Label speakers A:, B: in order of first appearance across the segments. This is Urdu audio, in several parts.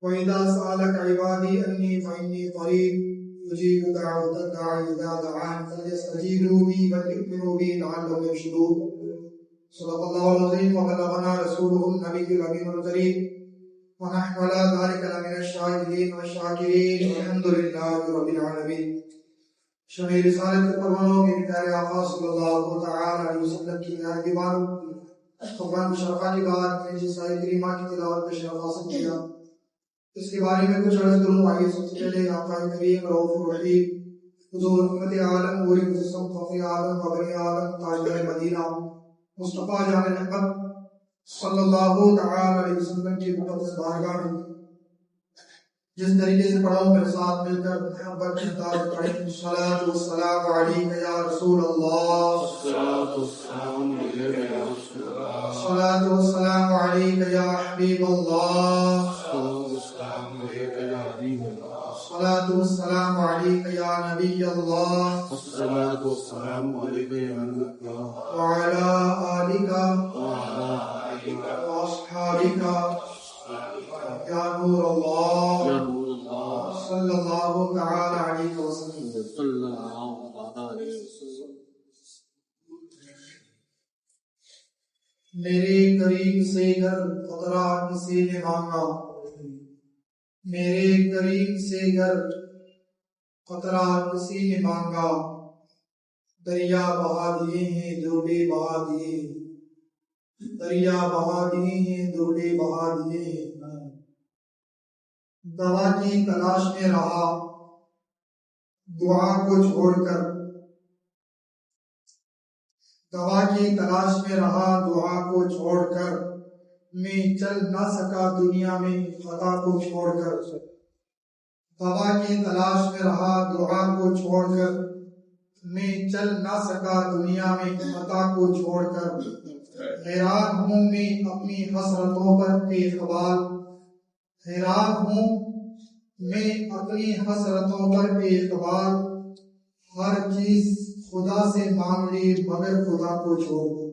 A: وَإِذَا سَأَلَكَ عِبَادِي أَنِّي فَإِنِّي قَرِيبٌ أُجِيبُ دَعْوَةَ الدَّاعِ إِذَا دَعَانِ فَلْيَسْتَجِيبُوا لِي وَلْيُؤْمِنُوا بِي لَعَلَّهُمْ يَرْشُدُونَ. صدق الله العظيم وبلغنا رسوله النبي الأمين الكريم ونحن على ذلك لمن الشاهدين والشاكرين والحمد لله رب العالمين. شمع رسالت پروانوں کے پیارے آقا صلی اللہ تعالی علیہ وسلم کی نہایت دیوان قرآن مشرفہ کے بعد میں جس آیت کریمہ کی تلاوت کا شرف حاصل کیا اس کے بارے میں کچھ عرض کروں. آئیے سب سے پہلے آقا کریم رؤوف الرحیم حضور رحمت عالم پوری مجسم فخر عالم وبنی عالم تاجدار مدینہ مصطفیٰ جان رحمت صلی اللہ تعالی علیہ وسلم کی مقدس بارگاہ میں جس طریقے سے پڑھاؤں میرے ساتھ مل کر محبت کے ساتھ پڑھیں. الصلاۃ والسلام علیک یا رسول اللہ، الصلاۃ والسلام علیک یا حبیب اللہ، الصلاۃ والسلام علیک یا نبی اللہ، الصلاۃ والسلام علیک یا وعلی آلک واصحابک یا نور اللہ صلی اللہ تعالی علیہ وسلم. میرے قریب سے گھر قطرہ کسی نے مانگا، میرے قریب سے گھر قطرہ کسی نے مانگا، دریا بہا دیے ہیں دوڑے بہا دیے، دریا بہا دیے ہیں دوڑے بہا دیے. دوا کی تلاش میں رہا دعا کو چھوڑ کر، دوا کی تلاش میں رہا دعا کو چھوڑ کر، میں چل نہ سکا دنیا میں خطا کو چھوڑ کر. دوا کی تلاش میں رہا دعا کو چھوڑ کر، میں چل نہ سکا دنیا میں خطا کو چھوڑ کر. حیران ہوں میں اپنی حسرتوں پر بے اقبال، حیران ہوں میں اپنی حسرتوں پر بے اقبال. ہر چیز خدا سے مانگ لی مگر خدا کو چھوڑ کر،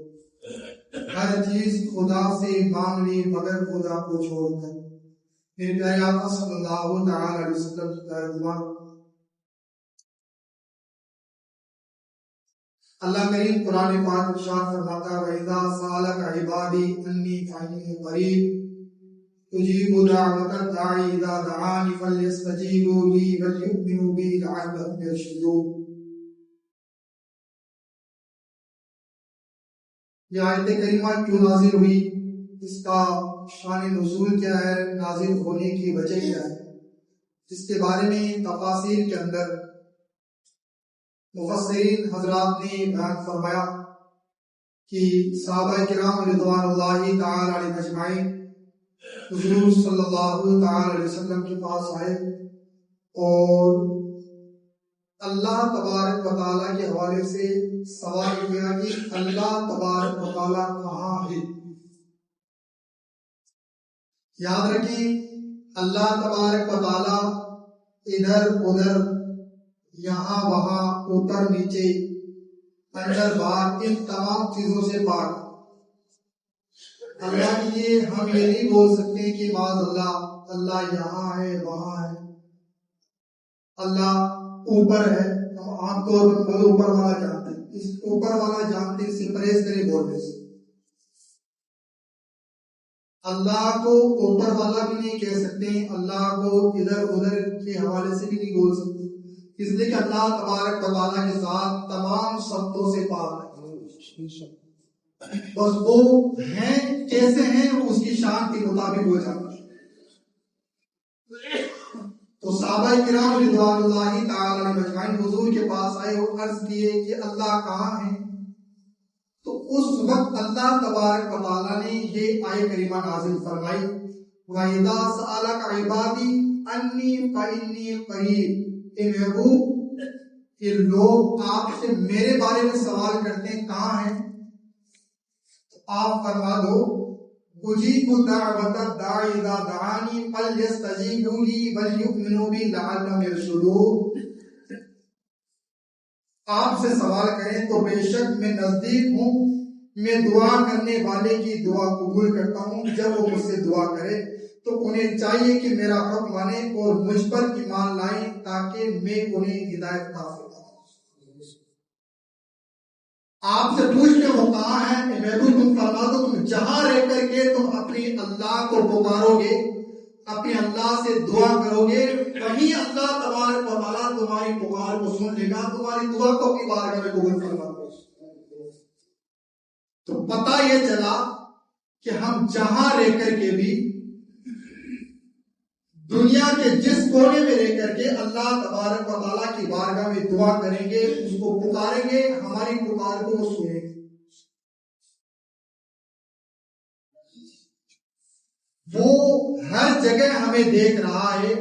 A: ہر چیز خدا سے مانگ لی مگر خدا کو چھوڑ کر. میرے پیارے آقا صلی اللہ تعالی علیہ وسلم کی تعظیم. اللہ کریم قرآن پاک ارشاد فرماتا ہے وَإِذَا سَأَلَكَ عِبَادِي أَنِّي فَإِنِّي قَرِيبٌ أُجِيبُ دَعْوَةَ الدَّاعِ إِذَا دَعَانِ فَلْيَسْتَجِيبُوا لِي وَلْيُؤْمِنُوا بِي لَعَلَّهُمْ يَرْشُدُونَ. یہ آیت کریمہ کیوں نازل ہوئی، اس کا شان نزول کیا ہے، نازل ہونے کی وجہ کیا ہے، اس کے بارے میں تفاسیر کے اندر مفسرین حضرات نے بیان فرمایا کہ صحابہ کرام رضوان اللہ تعالی علیہ اجمعین حضور صلی اللہ تعالی علیہ وسلم کے پاس آئے اور اللہ تبارک و تعالیٰ کے حوالے سے سوال کیا کہ اللہ تبارک و تعالیٰ کہاں ہے. یاد رکھیں اللہ تبارک و تعالیٰ ادھر ادھر یہاں وہاں اوپر نیچے اندر باہر ان تمام چیزوں سے پاک. اللہ کے لیے ہم یہ نہیں بول سکتے کہ معاذ اللہ اللہ یہاں ہے وہاں ہے، اللہ اوپر ہے. ہم عام طور پر اوپر والا جانتے ہیں، اس اوپر والا جانتے سے پرہیز کریں بولنے سے. اللہ کو اوپر والا بھی نہیں کہہ سکتے، اللہ کو ادھر ادھر کے حوالے سے بھی نہیں بول سکتے، اس لیے کہ اللہ تبارک و تعالیٰ کے ساتھ تمام سبتوں سے پاک ہے. بس وہ ہیں کیسے ہیں اس کی شان کے مطابق ہو جاتا ہے. تو صحابہ کرام رضوان اللہ تعالی علیہ اجمعین حضور کے پاس آئے اور عرض کیے کہ اللہ کہاں ہے. تو اس وقت اللہ تبارک و تعالیٰ نے یہ آیت کریمہ نازل فرمائی وَإِذَا سَأَلَكَ عِبَادِي أَنِّي فَإِنِّي قَرِيبٌ. اے محبوب یہ لوگ آپ سے میرے بارے میں سوال کرتے ہیں کہاں ہیں، تو آپ فرما دو أُجِيبُ دَعْوَةَ الدَّاعِ إِذَا دَعَانِ فَلْيَسْتَجِيبُوا لِي وَلْيُؤْمِنُوا بِي لَعَلَّهُمْ يَرْشُدُونَ. آپ سے سوال کریں تو بے شک میں نزدیک ہوں، میں دعا کرنے والے کی دعا قبول کرتا ہوں. جب وہ مجھ سے دعا کرے تو انہیں چاہیے کہ میرا حق مانیں اور مجھ پر ایمان لائیں تاکہ میں انہیں ہدایت عطا فرماؤں۔ آپ سے پوچھتے وہ کہاں ہے؟ محبوب تم فرما دو تم جہاں رہ کر کے تم اپنی اللہ کو پکارو گے، اپنے اللہ سے دعا کرو گے، وہیں اللہ تبارک و تعالیٰ تمہاری پکار کو سن لے گا، تمہاری دعا کو اپنی بارگاہ میں قبول فرما دو۔ تو پتہ یہ چلا کہ ہم جہاں رہ کر کے بھی دنیا کے جس کونے میں رہ کر کے اللہ تبارک و تعالیٰ کی بارگاہ میں دعا کریں گے، اس کو پکاریں گے، ہماری پکار کو وہ سنیں گے۔ وہ ہر جگہ ہمیں دیکھ رہا ہے،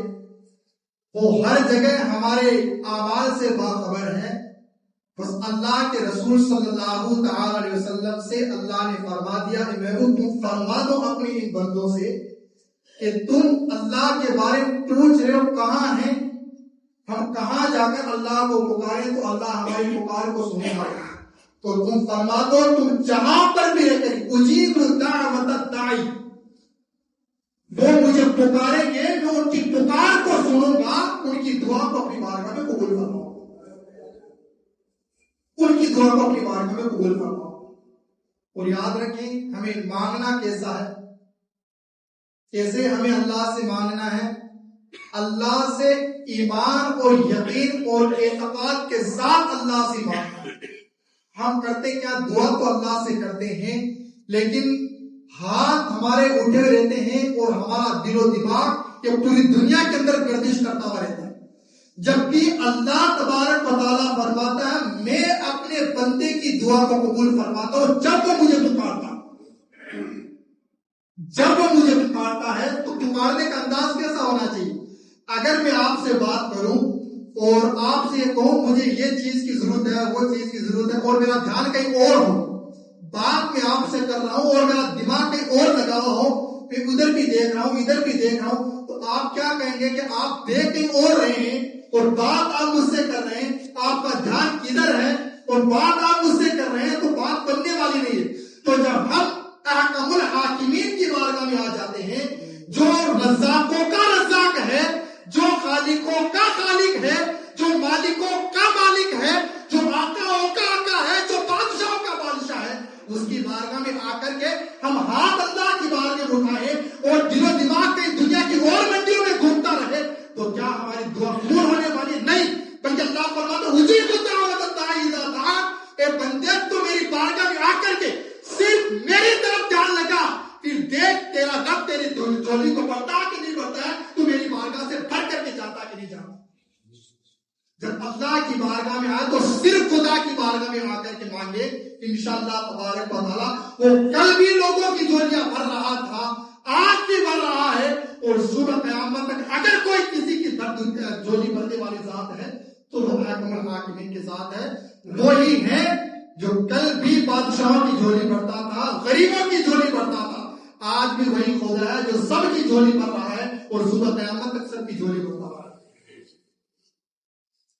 A: وہ ہر جگہ ہمارے اعمال سے باخبر ہے۔ بس اللہ کے رسول صلی اللہ تعالی علیہ وسلم سے اللہ نے فرما دیا کہ محبوب تم فرما دو اپنے ان بندوں سے کہ تم اللہ کے بارے میں پوچھ رہے ہو کہاں ہیں، ہم کہاں جا کر اللہ کو پکاریں تو اللہ ہماری پکار کو سنے گا۔ تو تم فرما دو تم جہاں پر بھی رہ کر اجیب دعوت الداعی، وہ مجھے پکاریں گے، میں ان کی پکار کو سنوں گا، ان کی دعا کو اپنی بارگاہ میں قبول فرماؤں، ان کی دعا کو اپنی بارگاہ میں قبول فرماؤں۔ اور یاد رکھیں ہمیں مانگنا کیسا ہے، کیسے ہمیں اللہ سے مانگنا ہے؟ اللہ سے ایمان اور یقین اور اعتقاد کے ساتھ اللہ سے مانگنا۔ ہم کرتے کیا؟ دعا تو اللہ سے کرتے ہیں، لیکن ہاتھ ہمارے اٹھے رہتے ہیں اور ہمارا دل و دماغ یہ پوری دنیا کے اندر گردش کرتا ہوا رہتا ہے، جبکہ اللہ تبارک و تعالیٰ فرماتا ہے میں اپنے بندے کی دعا کو قبول فرماتا ہوں جب وہ مجھے پکارتا ہے۔ جب وہ مجھے پکارتا ہے تو پکارنے کا انداز کیسا ہونا چاہیے؟ اگر میں آپ سے بات کروں اور آپ سے یہ کہوں مجھے یہ چیز کی ضرورت ہے، وہ چیز کی ضرورت ہے، اور میرا دھیان کہیں اور ہو، بات میں آپ سے کر رہا ہوں اور میرا دماغ کہیں اور لگا ہوا ہو، میں ادھر بھی دیکھ رہا ہوں ادھر بھی دیکھ رہا ہوں، تو آپ کیا کہیں گے کہ آپ دیکھ کہیں اور رہے ہیں اور بات آپ مجھ سے کر رہے ہیں، آپ کا دھیان کدھر ہے اور بات آپ مجھ سے کر رہے ہیں، تو بات بننے والی نہیں ہے۔ تو جب ہم احکم الحاکمین کی بارگاہ میں آ جاتے ہیں، جو رزاقوں کا رزاق ہے، جو خالقوں کا خالق ہے، جو مالکوں کا مالک ہے، جو آقاؤں کا آقا ہے، جو بادشاہوں کا بادشاہ ہے، اس کی بارگاہ میں آ کر کے ہم ہاتھ اللہ کی بارگاہ میں اٹھائیں اور دل و دماغ کہیں دنیا کی اور منڈیوں میں گھومتا رہے تو کیا ہماری دعا قبول ہونے والی؟ نہیں، بلکہ اللہ فرماتا ہے اجیب دعوت الداعی اذا دعان، اے بندے تو میری بارگاہ میں آ کر کے صرف میری طرف دھیان لگا، پھر دیکھ تیرا رب تیری جھولی کو بڑھتا کہ نہیں بڑھتا ہے، تو میری بارگاہ سے بھر کر کے جاتا کہ نہیں جاتا۔ جب اللہ کی بارگاہ میں آئے تو صرف خدا کی بارگاہ میں آ کر کے مانگے، انشاءاللہ تبارک و تعالیٰ وہ کل بھی لوگوں کی جھولیاں بھر رہا تھا، آج بھی بھر رہا ہے، اور صبح قیامت تک اگر کوئی کسی کی جھولی بھرنے والی ذات ہے تو وہ احکم الحاکمین کے ساتھ ہے، وہی ہے جو کل بھی بادشاہوں کی جھولی بھرتا تھا، غریبوں کی جھولی بھرتا تھا، آج بھی وہی خدا ہے جو سب کی جھولی بھر رہا ہے اور صبح قیامت تک سب کی جھولی بھرتا رہا ہے۔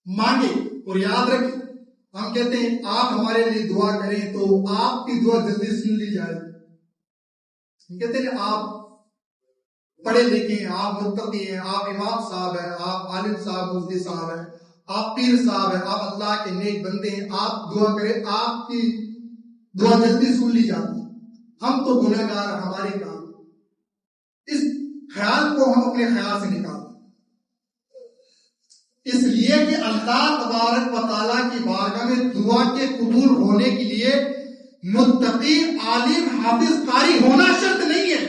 A: مانگے اور یاد رکھیں، ہم کہتے ہیں آپ ہمارے لیے دعا کریں تو آپ کی دعا جلدی سن لی جائے۔ ہم کہتے ہیں آپ پڑھے لکھے ہیں، آپ متقی ہیں، آپ امام صاحب ہیں، آپ عالم صاحب مفتی صاحب ہیں، آپ پیر صاحب ہیں، آپ اللہ کے نیک بندے ہیں، آپ دعا کریں آپ کی دعا جلدی سن لی جاتی۔ ہم تو گنہگار، ہمارے کام، اس خیال کو ہم اپنے خیال سے نکالتے، اس لیے کہ اللہ تبارک و تعالیٰ کی بارگاہ میں دعا کے قبول ہونے کے لیے متقی، عالم، حافظ، قاری ہونا شرط نہیں ہے،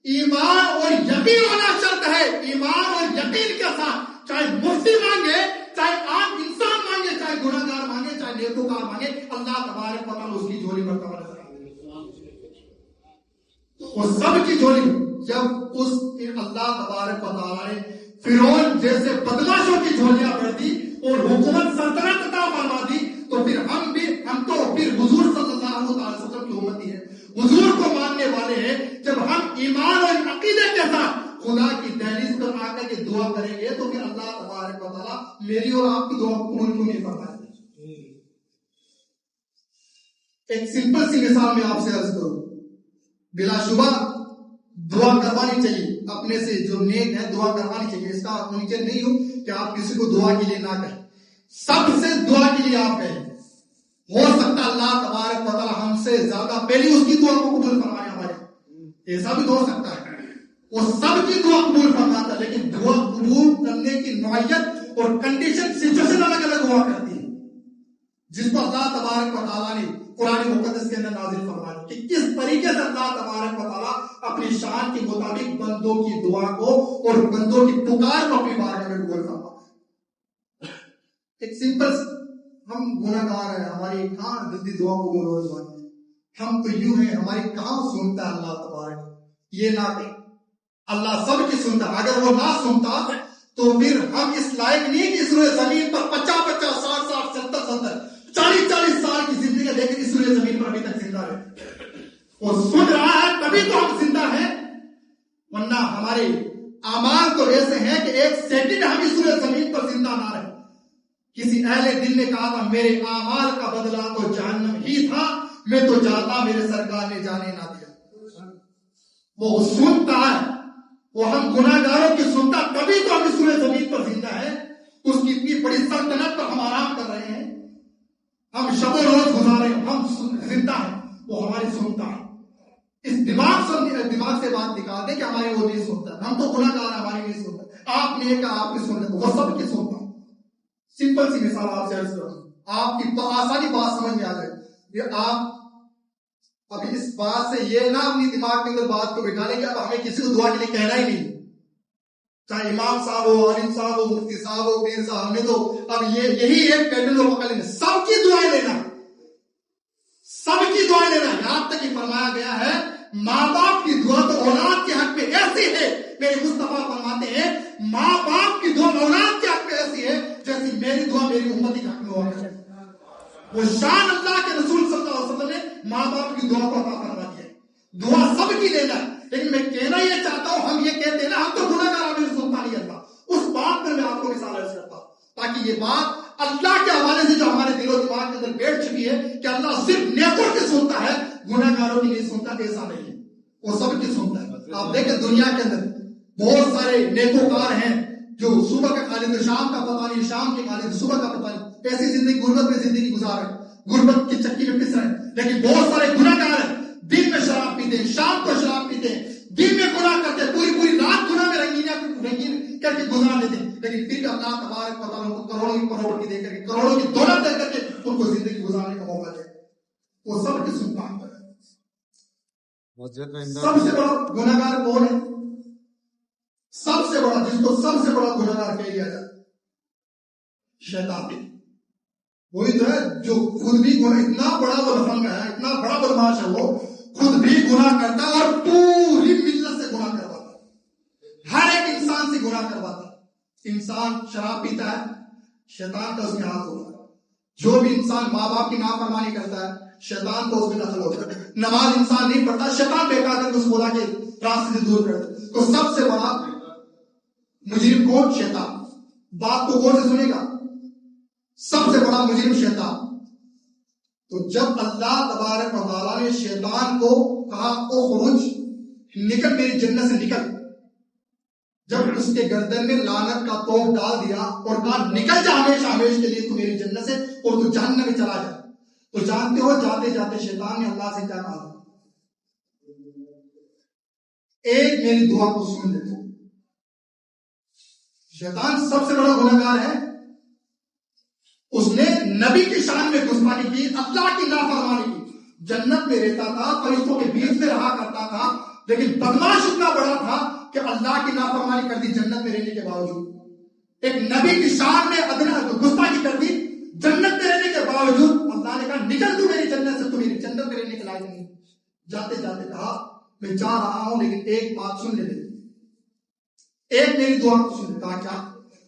A: ایمان اور یقین ہونا شرط ہے۔ ایمان اور یقین کے ساتھ چاہے مفتی مانگے، چاہے عام انسان مانگے، چاہے گنہگار مانگے، چاہے نیکوکار مانگے، اللہ تبارک و تعالیٰ اس کی جھولی بھرتا ہوا نظر آئے گا۔ اور سب کی جھولی جب اس اللہ تبارک و تعالیٰ نے فرعون جیسے بدماشوں کی جھولیاں بھر دی اور حکومت سلطنت عطا فرما دی، تو پھر ہم تو پھر حضور صلی اللہ علیہ وسلم کی امتی ہے، حضور کو ماننے والے ہیں۔ جب ہم ایمان اور عقیدے کے ساتھ خدا کی دہلیز پر آ کر کے دعا کریں گے تو پھر اللہ تبارک و تعالیٰ میری اور آپ کی دعا قبول کیوں نہیں فرمائے گا؟ ایک سمپل سی مثال میں آپ سے عرض کروں، بلا شبہ دعا کروانی چاہیے اپنے سے جو نیک ہے، دعا کروانی چاہیے. اس کا نیچے نہیں ہو کہ آپ کسی کو دعا کے لیے نہ کہیں، سب سے دعا کے لیے آپ کہیں. ہو سکتا اللہ تبارک و تعالی ہم سے زیادہ پہلے اس کی دعا کو قبول فرمائے ہمارے، ایسا بھی تو ہو سکتا ہے. وہ سب کی دعا قبول فرماتا ہے، لیکن دعا قبول کرنے کی نوعیت اور کنڈیشن سچویشن الگ الگ ہوا کرتی ہے، جس کو اللہ تبارک و تعالیٰ نے قرآن مقدس کے اندر نازل فرمایا کہ کس طریقے سے اللہ تبارک و تعالیٰ اپنی شان کے مطابق بندوں کی دعا کو اور بندوں کی پکار کو اپنی بارگاہ میں قبول فرماتا ہے. ایک سمپل، ہم گناہ گار ہیں، ہماری کہاں جلدی دعا کو قبول ہو جاتی ہے. ہم تو یوں ہیں، ہماری کہاں سنتا ہے اللہ تبارک. یہ نہ کہ اللہ سب کی سنتا، اگر وہ نہ سنتا تو پھر ہم اس لائق نہیں کہ اس روئے زمین پر 50 60 70 40 سال کی زندگی لیکن اس روئے زمین پر ابھی تک زندہ رہے. اور سن رہا ہے تبھی تو ہم زندہ ہیں، ورنہ ہمارے اعمال تو ایسے ہیں کہ ایک سیکنڈ ہم اس روئے زمین پر زندہ نہ رہے. کسی اہل دل نے کہا تھا میرے اعمال کا بدلہ تو جہنم ہی تھا، میں تو جاتا میرے سرکار نے جانے نہ دیا. وہ سنتا ہے، وہ ہم گناہ گاروں کی سنتا، تبھی تو ہم اس سورہ زمین پر زندہ ہیں. اس کی اتنی بڑی سلطنت پر ہم آرام کر رہے ہیں، ہم شب و روز گزارے، ہم زندہ ہیں، وہ ہماری سنتا ہے. اس دماغ سے بات نکال دیں کہ ہمارے وہ نہیں سنتا، ہم تو گناہ گار ہیں، ہماری نہیں سنتا. آپ نے کہا آپ کی سنتا، وہ سب کی سنتا. سمپل سی مثال آپ سے عرض کروں، آپ کی آسانی بات سمجھ میں آ جائے. یہ آپ ابھی اس بات سے یہ نہ اپنی دماغ کے اندر بات کو بٹھا لیں کہ اب ہمیں کسی کو دعا کے لیے کہنا ہی نہیں، چاہے امام صاحب ہو، عالم صاحب ہو، مفتی صاحب ہو، پیر صاحب، ہمیں تو اب یہی ایک پیٹرن کو پکڑ لینا، سب کی دعائیں لینا، سب کی دعائیں لینا. یہاں تک کہ فرمایا گیا ہے ماں باپ کی دعا تو اولاد کے حق میں ایسی ہے، میرے مصطفیٰ فرماتے ہیں ماں باپ کی دعا اولاد کے حق میں ایسی ہے جیسی میری دعا میری امت کے حق میں ہوا ہے. وہ شان اللہ کے رسول صلی اللہ علیہ وسلم نے ماں باپ کی دعا کو عطا فرما دیا. دعا سب کی لینا ہے، لیکن میں کہنا یہ چاہتا ہوں، ہم یہ کہتے ہیں نا ہم تو گناہ گار، ہمیں سنتا نہیں اللہ. اس بات پر میں آپ کو مثال عرض کرتا ہوں تاکہ یہ بات اللہ کے حوالے سے جو ہمارے دل و دماغ کے اندر بیٹھ چکی ہے کہ اللہ صرف نیکوں کی سنتا ہے، گناہ گاروں کی نہیں سنتا، ایسا نہیں ہے، وہ سب کی سنتا ہے. آپ دیکھیں دنیا کے اندر بہت سارے نیکوکار ہیں جو صبح کا کھا لیتے، شام کا پتہ نہیں، شام کے کھا لیتے، صبح کا پتہ نہیں، ایسی زندگی غربت میں زندگی گزار رہے، غربت کی چکی میں پس رہے. لیکن بہت سارے گناہ گار ہیں، دن میں شراب پیتے ہیں، شام کو شراب پیتے ہیں، دن میں گناہ کرتے ہیں، پوری رات گناہ میں رنگین کر کے گزار لیتے ہیں، لیکن پھر بھی اللہ تبارک و تعالیٰ کو کروڑوں کی پراپرٹی دے کر کے، کروڑوں کی دولت دے کر کے ان کو زندگی گزارنے کا موقع دے. وہ سب کی سنتا ہے. سب سے بڑا گناہ گار کون ہے؟ سب سے بڑا، جس کو سب سے بڑا گناہ گار کہہ لیا جائے، شیطان. وہی تو ہے جو خود بھی گناہ، اتنا بڑا وہ لفنگ ہے، اتنا بڑا بدماش ہے، وہ خود بھی گناہ کرتا ہے اور پوری ملت سے گناہ کرواتا ہے، ہر ایک انسان سے گناہ کرواتا ہے. انسان شراب پیتا ہے، شیطان کا اس میں ہاتھ ہوتا ہے. جو بھی انسان ماں باپ کی نافرمانی کرتا ہے، شیطان کو اس میں دخل ہوتا ہے. نماز انسان نہیں پڑھتا، شیطان بہکا کر اس خدا کے راستے سے دور کرتا ہے. تو سب سے بڑا مجرم کون؟ شیطان. بات کو کون سے سنے گا؟ سب سے بڑا مجرم شیطان. تو جب اللہ تبارک و تعالیٰ نے شیطان کو کہا اخرج، نکل میری جنت سے نکل، جب اس کے گردن میں لعنت کا توپ ڈال دیا اور کہا نکل جا ہمیشہ ہمیشہ کے لیے تو میری جنت سے، اور تو جہنم میں چلا جا. تو جانتے ہو جاتے جاتے شیطان نے اللہ سے کیا کہا؟ ایک میری دعا کو سن لے. شیطان سب سے بڑا گناہ گار ہے، اس نے نبی کی شان میں گستاخی کی، اللہ کی نافرمانی کی. جنت میں رہتا تھا، فرشتوں کے بیچ میں رہا کرتا تھا، لیکن بدماش اتنا بڑا تھا کہ اللہ کی نافرمانی کر دی جنت میں رہنے کے باوجود. ایک نبی کی شان میں گستاخی کر دی جنت میں رہنے کے باوجود. اللہ نے کہا نکل تو میری جنت سے، تو میری جنت میں رہنے کے لائق نہیں. جاتے جاتے کہا میں جا رہا ہوں لیکن ایک بات سن لے، ایک میری دعا کو سن. کہا کیا؟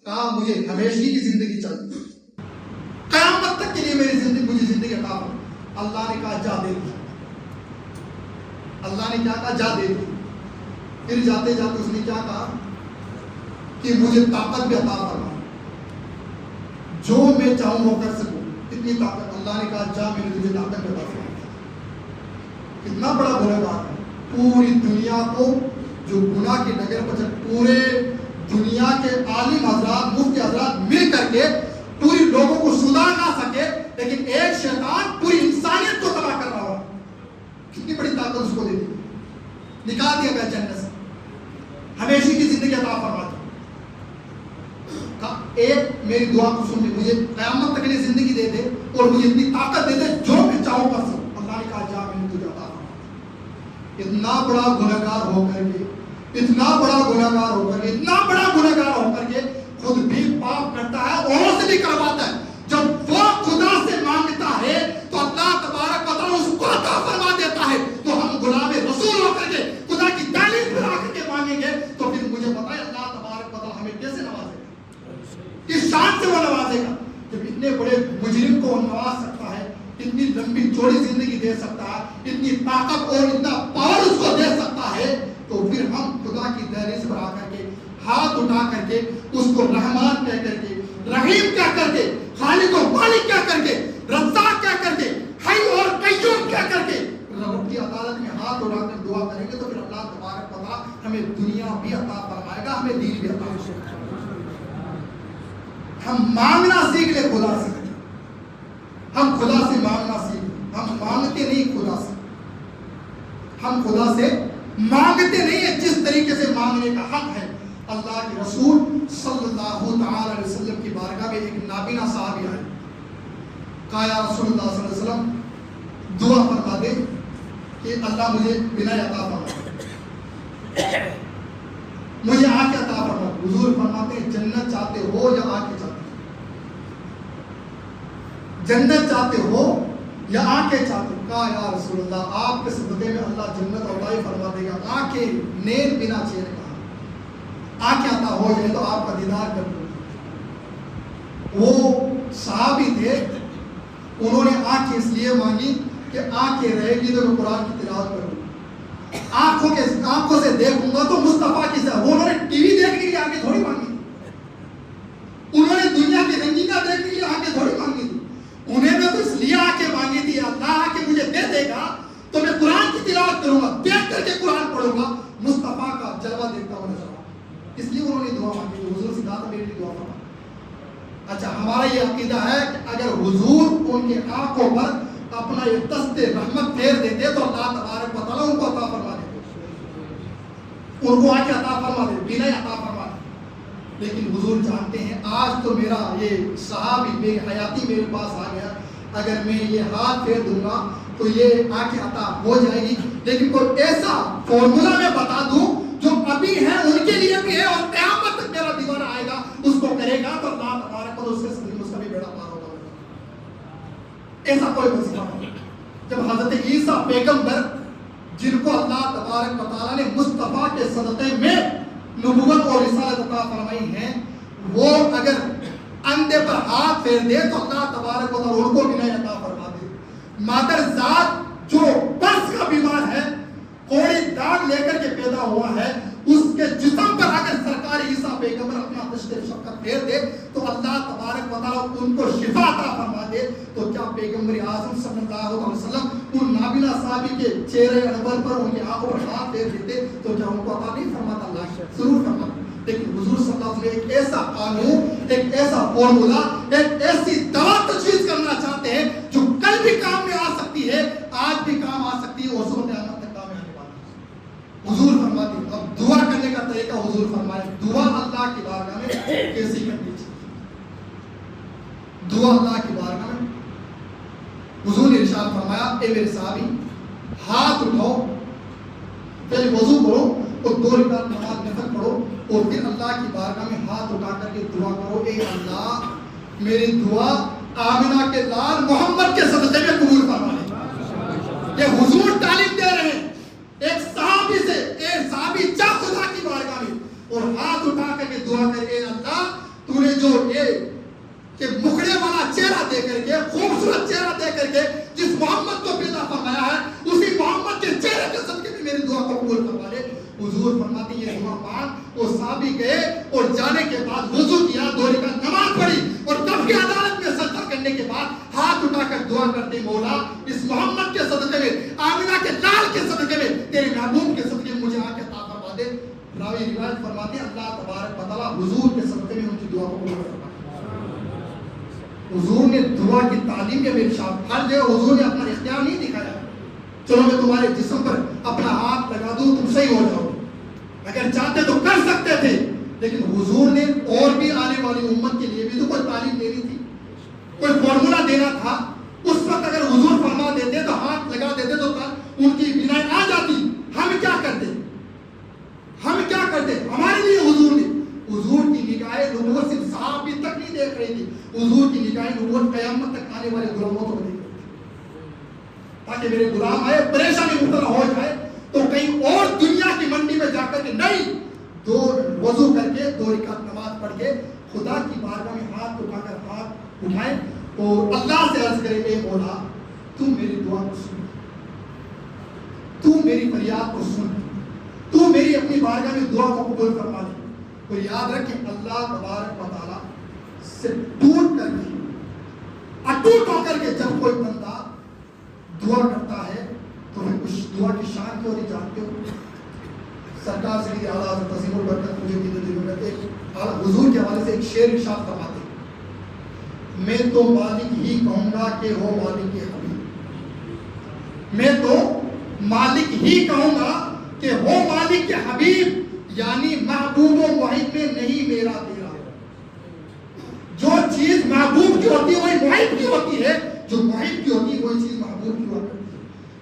A: کہا مجھے ہمیشگی کی زندگی چاہیے، قیامت تک کے لیے میری زندگی، مجھے زندگی عطا کرو. اللہ نے کہا جا دے دیا. اللہ نے کیا کہا؟ جا دے دیا. پھر جاتے جاتے اس نے کیا کہا کہ مجھے طاقت بھی عطا فرما، جو میں چاہوں وہ کر سکوں، اتنی طاقت. اللہ نے کہا جا میں نے تجھے طاقت بھی عطا فرما. کتنا بڑا گنہگار ہے، پوری دنیا کو جو گناہ کی ڈگر پر جب پورے دنیا کے عالم حضرات مفتی حضرات مل کر کے پوری لوگوں کو سدھار نہ سکے، لیکن ایک شیطان پوری انسانیت کو تباہ کر رہا ہو، کتنی بڑی طاقت اس کو دے دی، نکال دیا گیا جنت سے، ہمیشہ کی زندگی عطا فرما دی۔ ایک میری دعا کو سن لے، مجھے قیامت تک کے لیے زندگی دے دے اور مجھے اتنی طاقت دے دے جو میں چاہوں کر سکوں۔ اللہ نے کہا جا میں نے تجھے عطا فرما۔ اتنا بڑا گنہگار ہو کر کے، اتنا بڑا گنہگار ہو کر کے، اتنا بڑا گنہگار ہو کر کے خود بھی پاپ کرتا ہے، اوروں سے بھی کرواتا ہے۔ جب وہ خدا سے مانگتا ہے تو اللہ تبارک و تعالیٰ اس کو عطا فرما دیتا ہے۔ تو ہم غلام رسول ہو کر کے خدا کی تعلیم پر آ کر کے مانگیں گے تو پھر مجھے پتا ہے اللہ تبارک و تعالیٰ ہمیں کیسے نوازے گا، کس شان سے وہ نوازے گا۔ جب اتنے بڑے مجرم کو نواز سکتا ہے، اتنی لمبی چوڑی زندگی دے سکتا ہے، اتنی طاقت اور اتنا پاور اس کو دے سکتا ہے، تو پھر ہم خدا کی دہلیز پر آ کر کے ہاتھ اٹھا کر کے اس کو رحمان کہہ کر کے، رحیم کہہ کر کے، خالق و مالک کہہ کر کے، رزاق کہہ کر کے، حی اور قیوم کہہ کر کے رب کی عدالت میں ہاتھ اٹھا کر دعا کریں گے تو پھر اللہ تبارک و تعالیٰ ہمیں دنیا بھی عطا فرمائے گا، ہمیں دین بھی عطا فرمائے گا۔ ہم مانگنا سیکھ لیں خدا سے، ہم خدا سے مانگنا سیکھ لیں۔ ہم مانگتے نہیں خدا سے، ہم خدا سے مانگتے نہیں ہیں جس طریقے سے مانگنے کا حق ہے۔ اللہ کے رسول صلی اللہ تعالی علیہ وسلم کی بارگاہ میں ایک نابینا صحابی آئے، کہا یا رسول اللہ صلی اللہ علیہ وسلم دعا فرما دے کہ اللہ مجھے بنا عطا فرما، مجھے آنکھیں عطا فرما۔ حضور فرماتے ہیں جنت چاہتے ہو یا آنکھیں چاہتے ہو؟ جنت چاہتے ہو یا آنکھیں چاہتے ہو؟ کہا یا رسول اللہ آپ کے صدقے میں اللہ جنت عطا فرما دے گا، آنکھیں نیند بنا چین کہا، آنکھیں عطا ہو جائے تو آپ کا دیدار کر دوں۔ وہ صحابی تھے، انہوں نے آنکھیں اس لیے مانگی کہ آنکھیں رہے گی تو میں قرآن کی تلاوت کروں، آنکھوں سے دیکھوں گا تو مصطفیٰ کی طرح۔ وہ انہوں نے ٹی وی دیکھنے کے لیے آنکھیں تھوڑی مانگی تھی، انہوں نے دنیا کی رنگینیاں دیکھنے کے لیے آنکھیں تھوڑی مانگی تھی، انہیں تو اس لیے آنکھیں مانگی تھی اللہ کہ مجھے دے دے گا تو میں قرآن کی تلاوت کروں گا، دیکھ کر کے قرآن پڑھوں گا، مصطفیٰ کا جلوہ دیکھتا ہوں نظر آؤں۔ اس لیے انہوں نے دعا مانگی، حضور سے کہا تھا میرے لیے دعا فرما۔ اچھا ہمارا یہ عقیدہ ہے کہ اگر حضور ان کے آنکھوں پر اپنا یہ دست رحمت پھیر دیتے تو اللہ تبارک و تعالیٰ ان کو عطا فرما دیتے، ان کو آنکھیں عطا فرما دے، بینہ عطا فرما دے۔ لیکن حضور جانتے ہیں آج تو میرا یہ صحابی بے حیاتی میرے پاس آ گیا، اگر میں یہ ہاتھ پھیر دوں گا تو یہ آنکھیں عطا ہو جائے گی، لیکن کوئی ایسا فارمولا میں بتا دوں جو ابھی ہے ان کے لیے بھی ہے اور قیامت تک میرا دیوانہ آئے گا اس کو کرے گا تو اللہ تبارک و تعالیٰ اس کے صدقے اس کا بھی بیڑا پار ہوگا۔ ایسا کوئی وظیفہ نہیں۔ جب حضرت عیسیٰ پیغمبر جن کو اللہ تبارک و تعالیٰ نے مصطفیٰ کے صدقے میں نبوت اور رسالت عطا فرمائی ہے، وہ اگر اندھے پر ہاتھ پھیر دے تو اللہ تبارک و تعالیٰ ان کو بھی نہیں عطا فرما دے۔ مادر ذات جو برس کا بیمار ہے، کوڑی داغ لے کر کے پیدا ہوا ہے، اس کے جسم پر اگر سرکار عیسیٰ پیغمبر اپنا دشت شفقت پھیر دے تو اللہ تبارک و تعالیٰ ان کو شفا عطا فرما دے، تو کیا پیغمبر اعظم صلی اللہ علیہ وسلم ان نابینا صحابی کے چہرے انور پر ان کی آنکھوں پر ہاتھ پھیر دیتے تو کیا ان کو عطا نہیں فرماتا؟ اللہ ضرور فرماتا۔ لیکن حضور صلی اللہ علیہ وسلم ایک ایسا قانون، ایک ایسا فارمولا، ایک ایسی دوا تجویز کرنا چاہتے ہیں جو کل بھی کام میں آ سکتی ہے، آج بھی کام آ سکتی ہے اور صبح قیامت تک کام میں آنے والی ہے۔ حضور فرماتے ہیں اب دعا کرنے کا طریقہ حضور فرمائے، دعا اللہ کی بارگاہ میں کیسی کرنی چاہیے؟ دعا اللہ کی بارگاہ میں حضور نے ارشاد فرمایا اے میرے صحابی ہاتھ اٹھاؤ، پہلے وضو کرو اور 2 رکعت نماز نفل پڑھو اور پھر اللہ کی بارگاہ میں ہاتھ اٹھا کر کے دعا کرو اے اللہ میری دعا آمنہ کے لال محمد کے صدقے میں قبول فرما لے۔ یہ حضور تعلیم دے رہے ہیں ایک صحابی سے، ایک صحابی جا خدا کی بارگاہ میں اور ہاتھ اٹھا کر کے دعا کر اے اللہ تو نے جو یہ کہ مکھڑے والا چہرہ دے کر کے، خوبصورت چہرہ دے کر کے جس محمد کو پیدا فرمایا ہے اسی محمد کے چہرے کے صدقے میں میری دعا کو قبول فرما لے۔ حضور فرماتے ہیں یہ دعا مانگ، وہ صحابی گئے اور جانے کے بعد وضو کیا، 2 رکعت نماز پڑھی اور رب کی عدالت میں سجدہ کرنے کے بعد ہاتھ اٹھا کر دعا کرتے مولا اس محمد کے صدقے میں، آمنہ کے لال کے صدقے میں، تیرے محبوب کے صدقے میں مجھے آنکھیں عطا فرما دے۔ فرماتے ہیں اللہ تبارک و تعالیٰ حضور کے صدقے میں ان کی دعا کو قبول فرماتا ہے۔ حضور نے دعا کی تعلیم کے ارشاد، ہر جگہ حضور نے اپنا اختیار نہیں دکھایا چلو میں تمہارے جسم پر اپنا ہاتھ لگا دوں تم صحیح ہو جاؤ، اگر چاہتے تو کر سکتے تھے، لیکن حضور نے اور بھی آنے والی امت کے لیے بھی تو کوئی تعلیم دینی تھی، کوئی فارمولا دینا تھا۔ اس وقت اگر حضور فرما دیتے تو ہاتھ لگا دیتے تو ان کی بینائی آ جاتی، ہم کیا کرتے؟ ہمارے لیے حضور کی نگاہیں نبوت صرف صحابی تک نہیں دیکھ رہی تھی، حضور کی نگاہیں نبوت قیامت تک آنے والے غلاموں کو دیکھ رہی تھی، تاکہ میرے غلام آئے پریشانی مبتلا ہو جائے تو کہیں اور دنیا کی منڈی میں جا کر کے نہیں، دو وضو کر کے 2 رکعت نماز پڑھ کے خدا کی بارگاہ میں ہاتھ اٹھا کر ہاتھ اٹھائیں اور اللہ سے عرض کریں اے مولا تو میری دعا کو سن، تو میری فریاد کو سن، تو میری اپنی بارگاہ میں دعا کو قبول فرما لے۔ اور یاد رکھیں اللہ تبارک و تعالیٰ سے ٹوٹ کر کے اٹوٹ ہو کر کے جب کوئی بندہ دعا کرتا ہے تو پھر کچھ دعا کی شان کیوں نہیں جانتے ہو؟ سرکار سے اعلیٰ حضرت عظیم البرکت مجھے حضور کے حوالے سے ایک شعر ارشاد فرماتے ہیں، میں تو مالک ہی کہوں گا کہ ہو مالک کے حبیب، میں تو مالک ہی کہوں گا کہ ہو مالک کے حبیب، یعنی محبوب و محب میں نہیں میرا تیرا، جو چیز محبوب کی ہوتی ہے وہی محب کی ہوتی ہے، جو محب کی ہوتی ہے وہی چیز محبوب کی ہوتی ہے۔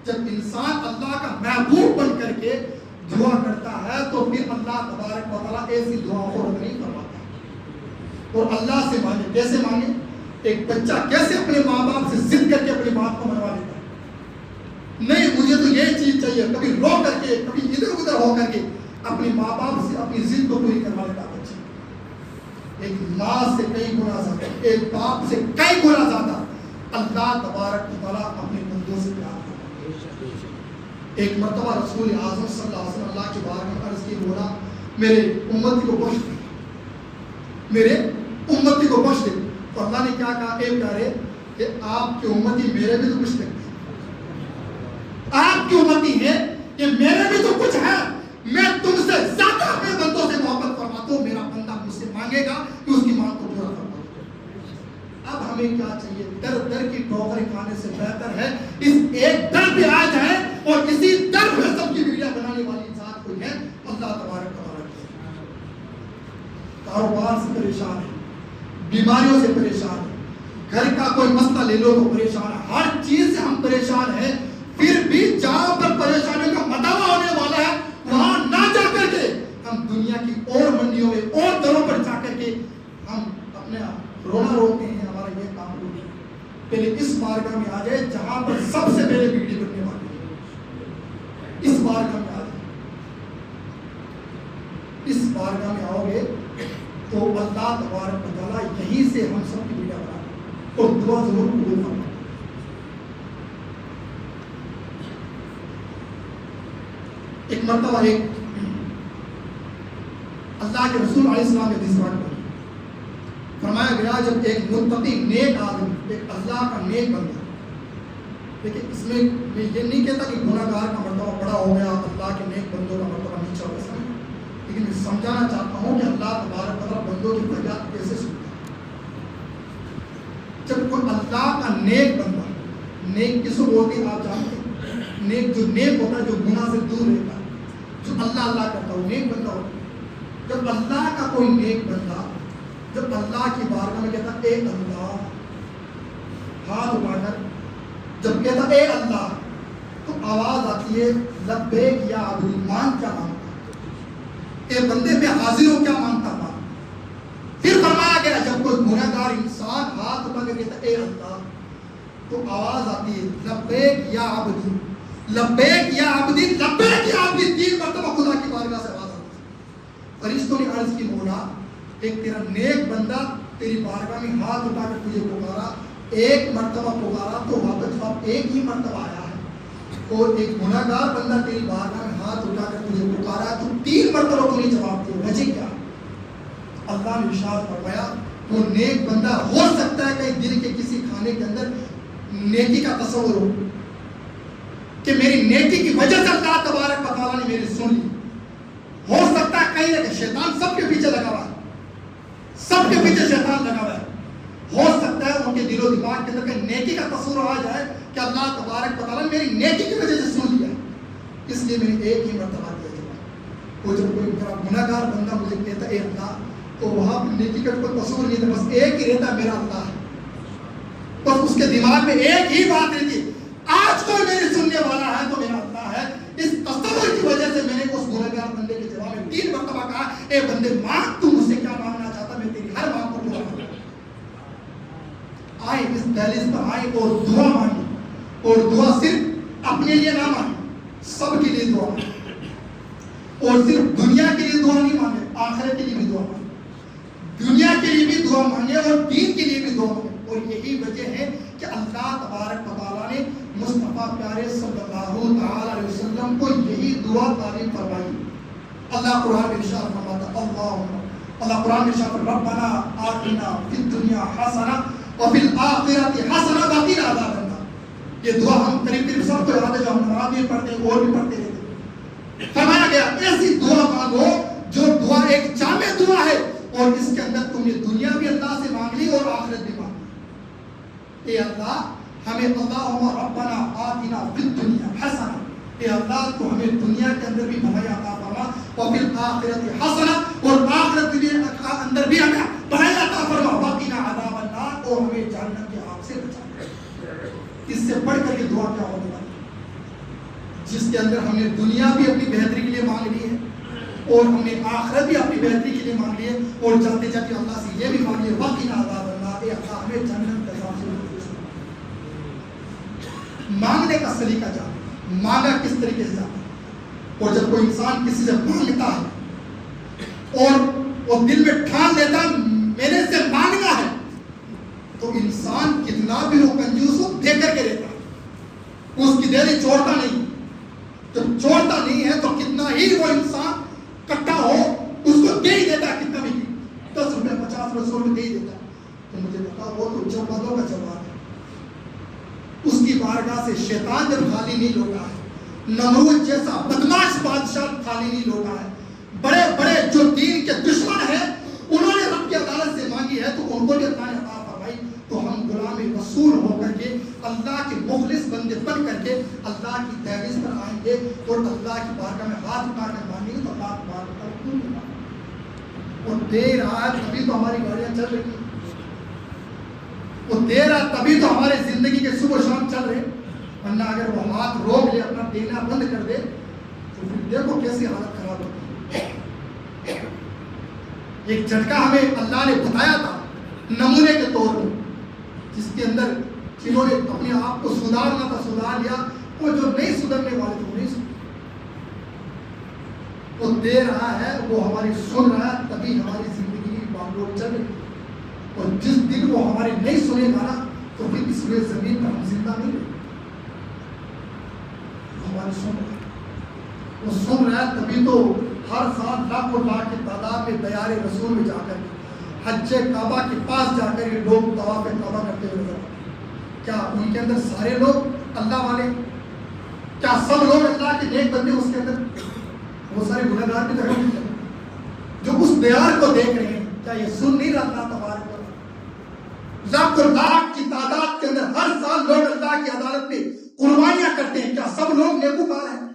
A: جب انسان اللہ کا محبوب بن کر کے دعا کرتا ہے تو پھر اللہ تبارک و تعالیٰ ایسی دعاؤں کو رد نہیں فرماتا، اور اللہ سے مانگے، کیسے مانگے؟ ایک بچہ کیسے اپنے ماں باپ سے ضد کر کے اپنے باپ کو منوا لیتا ہے، نہیں مجھے تو یہ چیز چاہیے، کبھی رو کر کے کبھی ادھر ادھر ہو کر کے اپنے ماں باپ سے اپنی ضد کو پوری کروا لیتا بچہ۔ ایک ماں سے کئی گنا زیادہ، ایک باپ سے کئی گنا زیادہ اللہ تبارک و تعالیٰ اپنے بندوں سے پیار کرتا ہے۔ ایک مرتبہ رسول اعظم صلی اللہ علیہ وسلم اللہ کی بارگاہ میں عرض کی، بولا میرے امتی کو بخش دے، میرے امتی کو بخش دے، تو اللہ نے کیا کہا؟ اے پیارے کہ آپ کے امتی میرے بھی تو کچھ لگتے ہیں، آپ کی امتی ہے کہ میرے بھی تو کچھ ہے، میں تم سے زیادہ اپنے بندوں سے محبت فرماتا ہوں، میرا بندہ مجھ سے مانگے گا کہ اس کی مانگ کو پورا کرتا ہوں۔ اب ہمیں کیا چاہیے؟ در در کی ٹھوکریں کھانے سے بہتر ہے اس ایک در پہ آ جائے اور اسی در پہ سب کی ویڈیو بنانے والی ذات کوئی ہے اللہ تبارک و تعالیٰ کی۔ کاروبار سے پریشان ہے، بیماریوں سے پریشان ہے، گھر کا کوئی مسئلہ لے لو تو پریشان ہے، ہر چیز سے ہم پریشان ہیں، پھر بھی جہاں پر پریشانیوں کا مداوع ہونے والا ہے وہاں نہ جا کر کے ہم دنیا کی اور منڈیوں میں اور دروں پر جا کر کے ہم اپنے رونا روتے ہیں، ہمارا یہ کام ہو گیا۔ پہلے اس بارگاہ میں آ جائے جہاں پر سب سے پہلے بیٹی بننے والی ہے، اس بارگاہ میں آ جائے، اس بارگاہ میں آؤ گے تو اللہ تبارک و تعالیٰ یہیں سے ہم سب کی بیٹا بنا اور دعا ضرور قبول فرمائے۔ ایک مرتبہ ایک اللہ کے رسول علیہ السلام کے حدیث پاک میں فرمایا گیا، جب ایک متقی نیک آدمی، ایک اللہ کا نیک بندہ، لیکن اس میں یہ نہیں کہتا کہ گناہ گار کا مرتبہ بڑا ہو گیا، اللہ کے نیک بندوں کا مرتبہ نیچا ہو گیا، لیکن میں سمجھانا چاہتا ہوں کہ اللہ تبارک و تعالیٰ بندوں کی فریاد کیسے سنتا ہے۔ جب کوئی اللہ کا نیک بندہ، نیک کس کو بولتے ہیں آپ جانتے ہیں؟ نیک جو نیک ہوتا ہے، جو گناہ سے دور رہتا ہے، جو اللہ اللہ کرتا ہے، وہ نیک بندہ ہوتا ہے۔ جب اللہ کا کوئی نیک بندہ جب اللہ کی بارگاہ میں کہتا اے اللہ، ہاتھ اٹھا کر جب کہتا اے اللہ، تو آواز آتی ہے لبیک یا عبدی، مان کیا مانگتا، اے بندے میں حاضر ہو کیا مانگتا مان۔ پھر فرمایا گیا جب کوئی گناہ گار انسان ہاتھ اٹھا کر کہتا اے اللہ، تو آواز آتی ہے لبیک یا عبدی، لبیک یا عبدی، لبیک یا عبدی، 3 مرتبہ خدا کی بارگاہ سے آواز آتی ہے۔ فرشتوں نے عرض کی مولا، ایک تیرا نیک بندہ تیری بارگاہ میں ہاتھ اٹھا کر تجھے پکارا، ایک مرتبہ پکارا تو واپس جواب ایک ہی مرتبہ آیا ہے، اور ایک گناہ گار بندہ تیری بارگاہ میں ہاتھ اٹھا کر تجھے پکارا تو 3 مرتبہ تو نہیں جواب دیا، وجہ کیا؟ اللہ نے ارشاد فرمایا وہ نیک بندہ ہو سکتا ہے کہ دل کے کسی کھانے کے اندر نیکی کا تصور ہو کہ میری نیکی کی وجہ سے اللہ تبارک و تعالیٰ نے میری سن لی، ہو سکتا ہے کہیں نہ شیطان سب کے پیچھے لگا ہوا ہے، سب کے پیچھے شیطان لگا ہوا ہے. ہو سکتا ہے ان کے دل و دماغ کے اندر کہیں نیکی کا تصور آ جائے کہ اللہ تبارک و تعالیٰ میری نیکی کی وجہ سے سن لیا، اس لیے میں نے ایک ہی مرتبہ کیا جواب. وہ جب کوئی میرا گناہ گار بندہ مجھے کہتا ہے اے اللہ، تو وہاں پہ نیکی کا کوئی تصور نہیں تھا، بس ایک ہی رہتا میرا اللہ ہے. بس اس کے دماغ میں ایک ہی بات رہتی، آج کوئی میری سننے والا ہے تو میرا اللہ ہے. اس تصور کی وجہ سے میں نے اس گناہ گار بندے کے جواب میں 3 مرتبہ کہا اے بندے مانگ، تو مجھ سے کیا مانگنا چاہتا، میں تیری ہر مانگ کو پورا کروں. آئے اس دہلیز پر آئے اور دعا مانگے، اور دعا صرف اپنے لیے نہ مانگے، سب کے لیے دعا مانگے. اور صرف دنیا کے لیے دعا نہیں مانگے، آخرت کے لیے بھی دعا مانگے. دنیا کے لیے بھی دعا مانگے اور دین کے لیے بھی دعا مانگے. اور یہی وجہ ہے کہ اللہ تبارک و تعالیٰ نے مصطفیٰ پیارے صلی اللہ تعالی علیہ وسلم کو یہی دعا تعلیم فرمائی. اللہ قرآن میں ارشاد فرماتا اللہ قرآن میں ارشاد فرماتا ربنا آتنا فی الدنیا حسنہ وفی الآخرۃ حسنہ وقنا عذاب النار. یہ دعا ہم قریب سب کو یاد ہے، جو ہم نماز میں پڑھتے ہیں اور بھی پڑھتے رہتے. فرمایا گیا ایسی دعا مانگو جو دعا ایک جامع دعا ہے، اور اس کے اندر تم نے دنیا بھی اللہ سے مانگ لی اور آخرت بھی مانگ لی. اے اللہ ہمیں اللہم ربنا آتنا فی الدنیا حسنہ، اے اللہ تو ہمیں دنیا کے اندر بھی بھلائی عطا فرما، وفی الآخرۃ حسنہ، اور آخرت کے اندر بھی ہمیں بھلائی عطا فرما، وقنا عذاب النار، اور ہمیں جہنم کی آگ سے بچا. اس سے بڑھ کر یہ دعا کیا ہونے والی، جس کے اندر ہم نے دنیا بھی اپنی بہتری کے لیے مانگ لی ہے اور ہم نے آخرت بھی اپنی بہتری کے لیے مانگ لی ہے، اور جاتے جاتے اللہ سے یہ بھی مانگ لیے وقنا عذاب النار، اے اللہ ہمیں جہنم کے عذاب سے بچا. مانگنے کا سلیقہ جانا، مانگا کس طریقے سے جاتا ہے. اور جب کوئی انسان کسی سے مانگتا ہے اور وہ دل میں ٹھان لیتا میرے سے مانگنا ہے، تو انسان کتنا بھی وہ کنجوس ہو دے کر کے رہتا ہے، اس کی دہلی چھوڑتا نہیں. جب چھوڑتا نہیں ہے تو کتنا ہی وہ انسان کٹا ہو اس کو دے ہی دیتا ہے، کتنا بھی 10 روپے 50 روپے 100 روپے دے ہی دیتا ہے. تو مجھے بتا وہ تو جوابوں کا جواب ہے. اس کی بارگاہ سے شیطان جب خالی نہیں لوٹا ہے، نمرود جیسا بدماش بادشاہ خالی نہیں لوٹا ہے، بڑے بڑے جو دین کے دشمن ہیں انہوں نے رب کی عدالت سے مانگی ہے تو ان کو بھی اللہ نے عطا فرمائی. تو ہم غلام رسول ہو کر کے اللہ کے مخلص بندے بن کر کے اللہ کی دہلیز پر آئیں گے اور اللہ کی بارگاہ میں ہاتھ اٹھا کر مانگیں گے تو اللہ تبارک و تعالیٰ کیوں نہیں. اور دے رہا ہے تبھی تو ہماری گاڑیاں چل رہی ہیں، وہ دے رہا تبھی تو ہمارے زندگی کے صبح شام چل رہے. ورنہ اگر وہ ہاتھ روک لے، اپنا دینا بند کر دے تو پھر دیکھو کیسی حالت خراب ہوتی ہے. ایک جھٹکا ہمیں اللہ نے بتایا تھا نمونے کے طور پر، جس کے اندر جنہوں نے اپنے آپ کو سدھارنا تھا سدھار لیا، وہ جو نہیں سدھرنے والے تھے وہ نہیں سدھر. وہ دے رہا ہے، وہ ہماری سن رہا ہے، تبھی ہماری زندگی کی باغ چل رہی. اور جس دن وہ ہماری نہیں سنے گا نا تو پھر اس روئے زمین پر ہم زندہ نہیں رہے. ہماری سن رہا ہے، وہ سن رہا ہے، تبھی تو ہر سال لاکھوں لاکھ کی تعداد میں دیار رسول میں جا کر حج کعبہ کے پاس جا کر یہ لوگ طواف کعبہ کرتے ہوئے نظر. کیا ان کے اندر سارے لوگ اللہ والے؟ کیا سب لوگ اللہ کے نیک بندے اس کے اندر؟ وہ سارے گناہ گار بھی تو جو اس دیار کو دیکھ رہے ہیں، کیا یہ سن نہیں رہا اللہ تبارک و تعالیٰ؟ لاکھوں لاکھ کی تعداد کے اندر ہر سال لوگ اللہ کی عدالت میں قربانیاں کرتے ہیں. کیا سب لوگ نیکوکار ہیں؟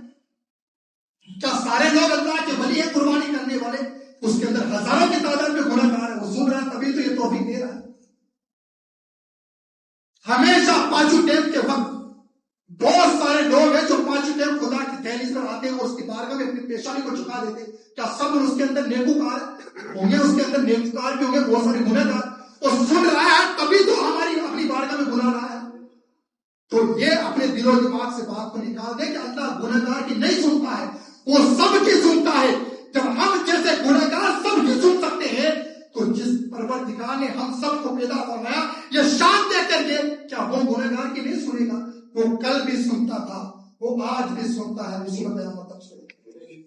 A: کیا سارے لوگ اللہ کے ولی ہیں قربانی کرنے والے؟ اس کے اندر ہزاروں کی تعداد میں گناہ گار ہے. وہ سن رہا ہے تبھی تو یہ توفیق دے رہا ہے. ہمیشہ پانچوں ٹائم کے وقت بہت سارے لوگ ہیں جو پانچوں ٹائم خدا کی دہلیز پر آتے ہیں اور اس کی بارگاہ میں اپنی پیشانی کو جھکا دیتے ہیں. کیا سب اس کے اندر نیکوکار ہوں گے؟ اس کے اندر نیکوکار بھی ہوں گے، بہت سارے گناہ گار. اور سن رہا ہے تبھی تو ہماری اپنی بارگاہ میں گناہ رہا ہے. تو یہ اپنے دل و دماغ سے بات کو نکال دے کہ اللہ گناہ گار کی نہیں سنتا ہے، وہ سب کی سنتا ہے. جب ہم جیسے گناہ گار سب کی سن سکتے ہیں تو جس پروردگار نے ہم سب کو پیدا فرمایا یہ شان دے کر کے، کیا وہ گناہ گار کی نہیں سنے گا؟ وہ کل بھی سنتا تھا، وہ آج بھی سنتا ہے، رسول قیامت تک سنے گا.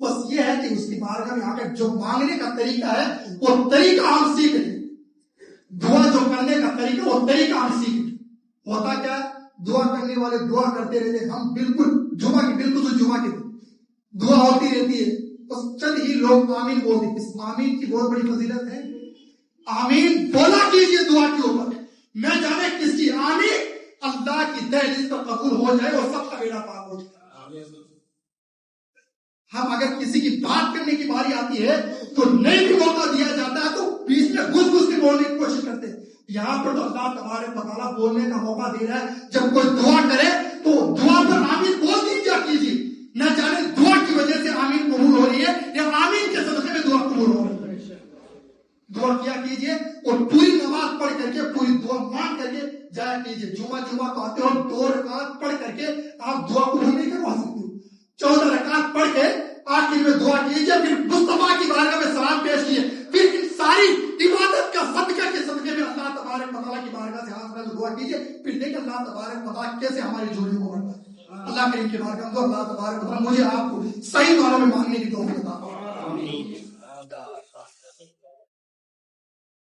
A: بس یہ ہے کہ اس کی بارگاہ میں آ کر جو مانگنے کا طریقہ ہے وہ طریقہ ہم سیکھ لیں. دعا جو کرنے کا طریقہ وہ طریقہ ہم سیکھ لیں. ہوتا کیا ہے؟ دعا کرنے والے دعا کرتے رہتے، ہم بالکل جمعہ کی بالکل تو جمعہ کی دعا ہوتی رہتی ہے، بس چند ہی لوگ آمین بول دیں. اس آمین کی بہت بڑی فضیلت ہے. آمین بولا کیجئے دعا کے اوپر. نہ جانے کس کی آمین اللہ کی دہلیز پر قبول ہو جائے اور سب کا بیڑا پاک ہو جائے. ہم اگر کسی کی بات کرنے کی باری آتی ہے تو نہیں بھی موقع دیا جاتا ہے تو بیچ میں گھس گھس کے بولنے کی کوشش کرتے ہیں. یہاں پر تو اللہ تبارک و تعالیٰ بولنے کا موقع دے رہا ہے. جب کوئی دعا کرے تو دعا پر آمین بول دیجیے کیجیے. نہ جانے دعا کی وجہ سے آمین قبول ہو رہی ہے یا آمین کے صدقے میں دعا قبول ہو رہی ہے. دعا کیا کیجیے اور پوری نماز پڑھ کر کے پوری دعا مانگ کر کے جایا کیجیے. جمعہ کو آتے ہو 2 رکعت پڑھ کر کے آپ دعا قبول نہیں کروا سکتے. 14 رکعت پڑھ کے آخر میں دعا کیجیے. پھر مصطفیٰ کی بارگاہ میں سلام پیش کیے. پھر ان ساری عبادت کا صدقہ کے صدقے میں اللہ تبارک و تعالیٰ کی بارگاہ سے ہاتھ میں دعا کیجیے. پھر دیکھیں اللہ تبارک و تعالیٰ کیسے ہماری جوڑی کو بڑھتا ہے. اللہ کریم کی بارگاہ میں اللہ تبارک و تعالیٰ مجھے آپ کو صحیح معنوں میں مانگنے کی توفیق عطا فرمائے.